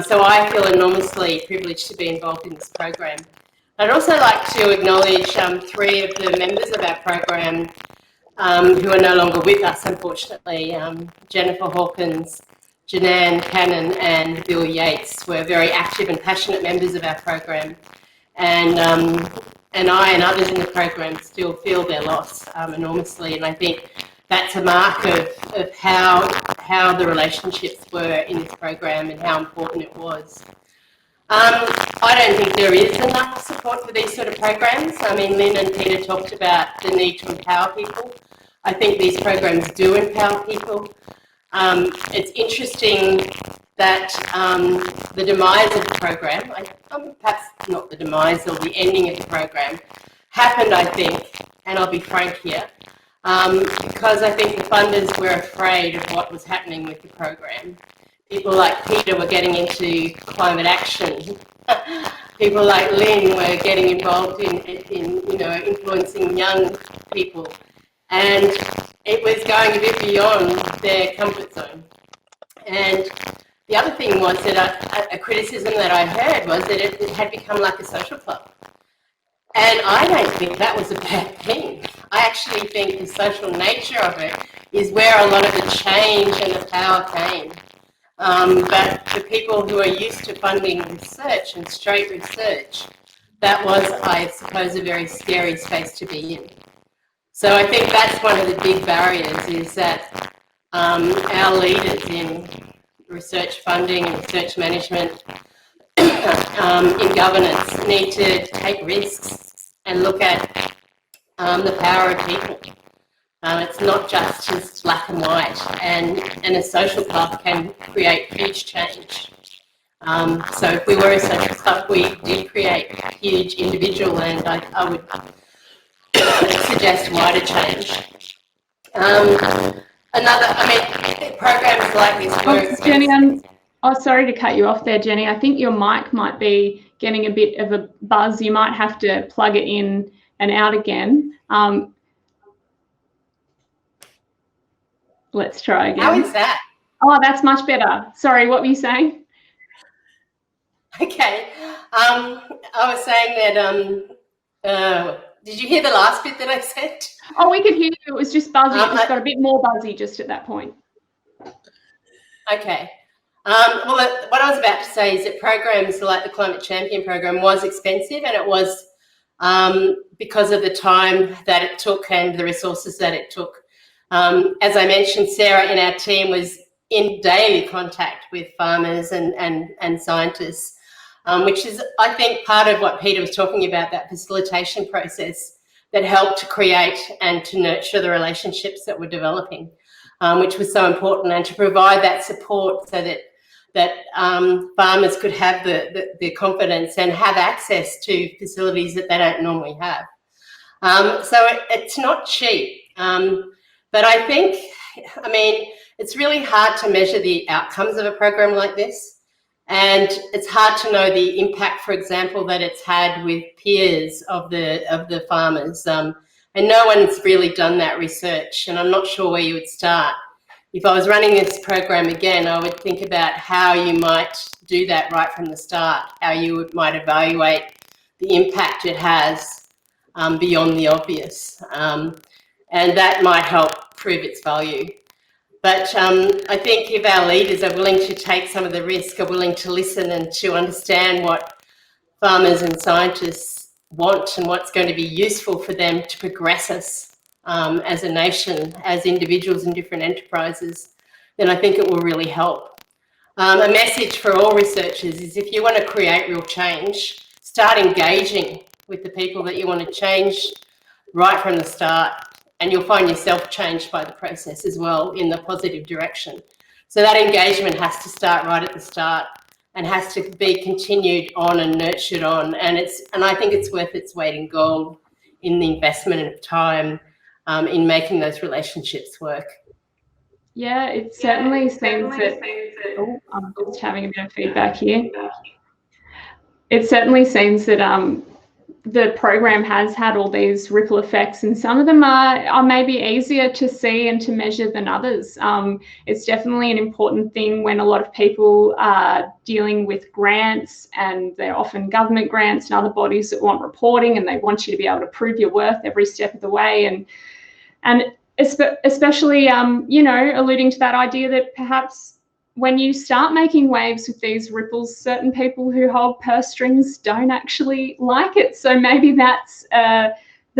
So I feel enormously privileged to be involved in this program. I'd also like to acknowledge 3 of the members of our program who are no longer with us, unfortunately. Jennifer Hawkins, Janan Cannon and Bill Yates were very active and passionate members of our program. And I and others in the program still feel their loss enormously. And I think that's a mark of how the relationships were in this program and how important it was. I don't think there is enough support for these sort of programs. I mean, Lynn and Peter talked about the need to empower people. I think these programs do empower people. It's interesting that the demise of the program, perhaps not the demise or the ending of the program, happened, I think, and I'll be frank here, because I think the funders were afraid of what was happening with the program. People like Peter were getting into climate action. People like Lynn were getting involved in influencing young people, and it was going a bit beyond their comfort zone. And the other thing was that a criticism that I heard was that it had become like a social club. And I don't think that was a bad thing. I actually think the social nature of it is where a lot of the change and the power came. But for people who are used to funding research and straight research, that was, I suppose, a very scary space to be in. So I think that's one of the big barriers, is that our leaders in research funding and research management in governance need to take risks and look at the power of people. It's not just black and white, and a social club can create huge change. So if we were a social club, we did create huge individual, and I would suggest wider change. Programs like this work. Jenny, sorry to cut you off there, Jenny. I think your mic might be getting a bit of a buzz. You might have to plug it in and out again. Let's try again. How is that? Oh, that's much better. Sorry, what were you saying? Okay. I was saying that, did you hear the last bit that I said? Oh, we could hear you. It was just buzzy. It just got a bit more buzzy just at that point. Okay. Well, what I was about to say is that programs like the Climate Champion program was expensive, and it was because of the time that it took and the resources that it took. As I mentioned, Sarah in our team was in daily contact with farmers and scientists, which is, I think, part of what Peter was talking about, that facilitation process that helped to create and to nurture the relationships that were developing, which was so important, and to provide that support so that farmers could have the confidence and have access to facilities that they don't normally have. So it's not cheap. But I think, it's really hard to measure the outcomes of a program like this. And it's hard to know the impact, for example, that it's had with peers of the farmers. And no one's really done that research, and I'm not sure where you would start. If I was running this program again, I would think about how you might do that right from the start, how you might evaluate the impact it has beyond the obvious. And that might help prove its value. But I think if our leaders are willing to take some of the risk, are willing to listen and to understand what farmers and scientists want and what's going to be useful for them to progress us as a nation, as individuals in different enterprises, then I think it will really help. A message for all researchers is, if you want to create real change, start engaging with the people that you want to change right from the start. And you'll find yourself changed by the process as well in the positive direction. So that engagement has to start right at the start and has to be continued on and nurtured on. And I think it's worth its weight in gold in the investment of time in making those relationships work. Yeah, it certainly seems that. Oh, I'm just having a bit of feedback here. It certainly seems that the program has had all these ripple effects, and some of them are maybe easier to see and to measure than others. It's definitely an important thing when a lot of people are dealing with grants, and they're often government grants and other bodies that want reporting, and they want you to be able to prove your worth every step of the way. And especially, alluding to that idea that perhaps when you start making waves with these ripples, certain people who hold purse strings don't actually like it. So maybe that's the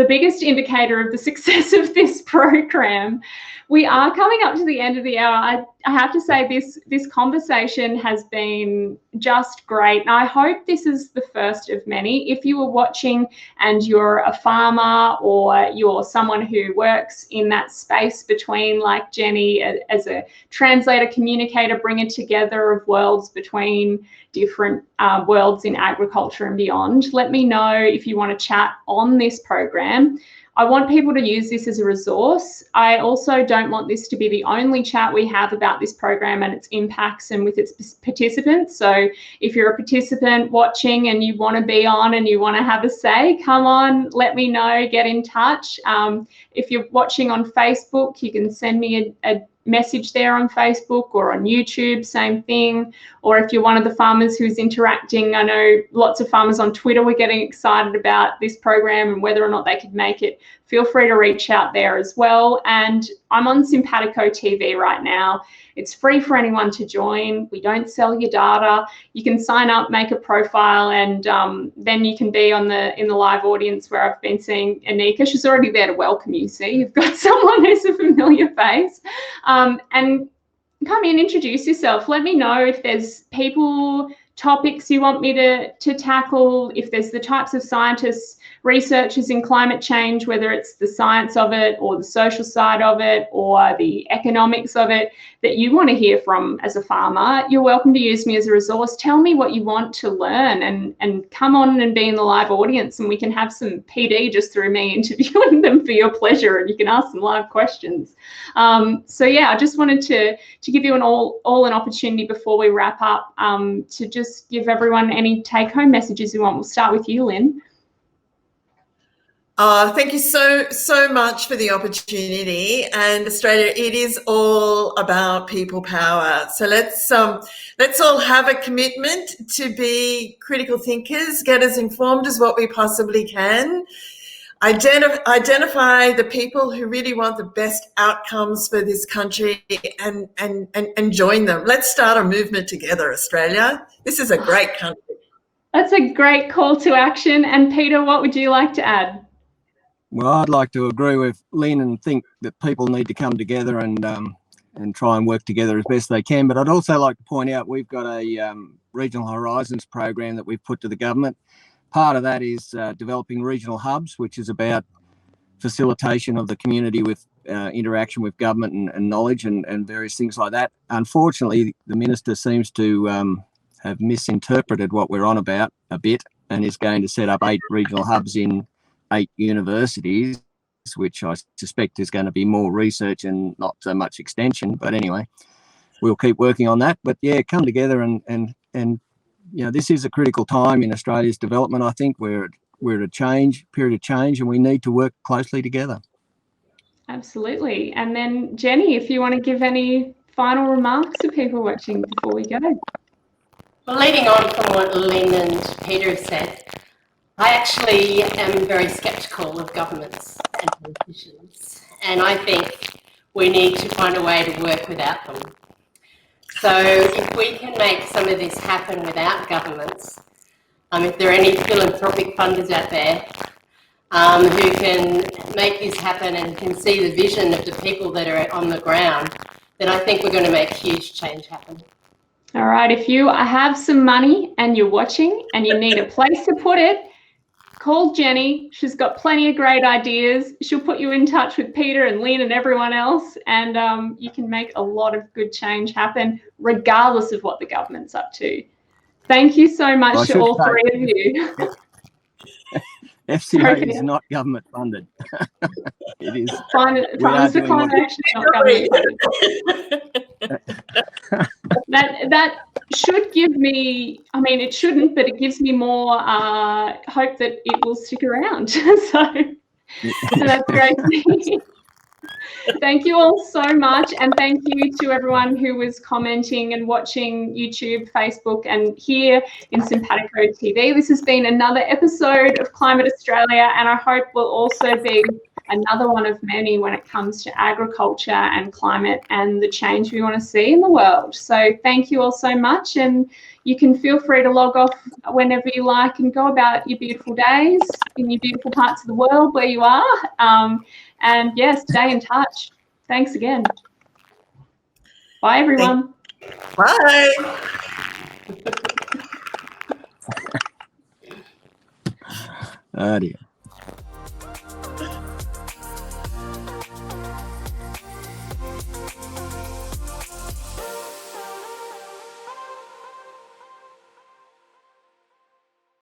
biggest indicator of the success of this program. We are coming up to the end of the hour. I have to say this conversation has been just great. And I hope this is the first of many. If you were watching and you're a farmer or you're someone who works in that space between, like Jenni, as a translator, communicator, bringer together of worlds between different worlds in agriculture and beyond, let me know if you want to chat on this program. I want people to use this as a resource. I also don't want this to be the only chat we have about this program and its impacts and with its participants. So if you're a participant watching and you want to be on and you want to have a say, come on, let me know, get in touch. If you're watching on Facebook, you can send me a message there on Facebook or on YouTube, same thing. Or if you're one of the farmers who's interacting, I know lots of farmers on Twitter were getting excited about this program and whether or not they could make it. Feel free to reach out there as well. And I'm on Cimpatico TV right now. It's free for anyone to join. We don't sell your data. You can sign up, make a profile, and then you can be in the live audience where I've been seeing Anika. She's already there to welcome you. See, you've got someone who's a familiar face. And come in, introduce yourself. Let me know if there's topics you want me to tackle, if there's the types of scientists, researchers in climate change, whether it's the science of it or the social side of it or the economics of it that you want to hear from as a farmer. You're welcome to use me as a resource. Tell me what you want to learn and come on and be in the live audience, and we can have some PD just through me interviewing them for your pleasure, and you can ask some live questions. So yeah, I just wanted to give you an opportunity before we wrap up to just give everyone any take-home messages you want. We'll start with you, Lynn. Thank you so much for the opportunity. And Australia, it is all about people power. So let's all have a commitment to be critical thinkers, get as informed as what we possibly can, identify the people who really want the best outcomes for this country and join them. Let's start a movement together, Australia. This is a great country. That's a great call to action. And Peter, what would you like to add? Well, I'd like to agree with Lynn and think that people need to come together and try and work together as best they can. But I'd also like to point out we've got a Regional Horizons program that we've put to the government. Part of that is developing regional hubs, which is about facilitation of the community with interaction with government and knowledge and various things like that. Unfortunately, the minister seems to have misinterpreted what we're on about a bit and is going to set up 8 regional hubs in 8 universities, which I suspect is going to be more research and not so much extension. But anyway, we'll keep working on that. But yeah, come together and you know, this is a critical time in Australia's development. I think we're at a period of change, and we need to work closely together. Absolutely. And then Jenni, if you want to give any final remarks to people watching before we go. Well, leading on from what Lynn and Peter have said, I actually am very sceptical of governments and politicians, and I think we need to find a way to work without them. So if we can make some of this happen without governments, if there are any philanthropic funders out there who can make this happen and can see the vision of the people that are on the ground, then I think we're going to make huge change happen. All right, if you have some money and you're watching and you need a place to put it, call Jenni. She's got plenty of great ideas. She'll put you in touch with Peter and Lynn and everyone else, and you can make a lot of good change happen regardless of what the government's up to. Thank you so much to all 3 of you. FCA is not government funded. It is. Funds for Climate Action, not government funded. That should give me, I mean, it shouldn't, but it gives me more hope that it will stick around. so that's great. Thank you all so much, and thank you to everyone who was commenting and watching YouTube, Facebook, and here in Cimpatico TV. This has been another episode of Climate Australia, and I hope will also be another one of many when it comes to agriculture and climate and the change we want to see in the world. So thank you all so much, and you can feel free to log off whenever you like and go about your beautiful days in your beautiful parts of the world where you are. And yes, stay in touch. Thanks again. Bye, everyone. Bye. Oh dear.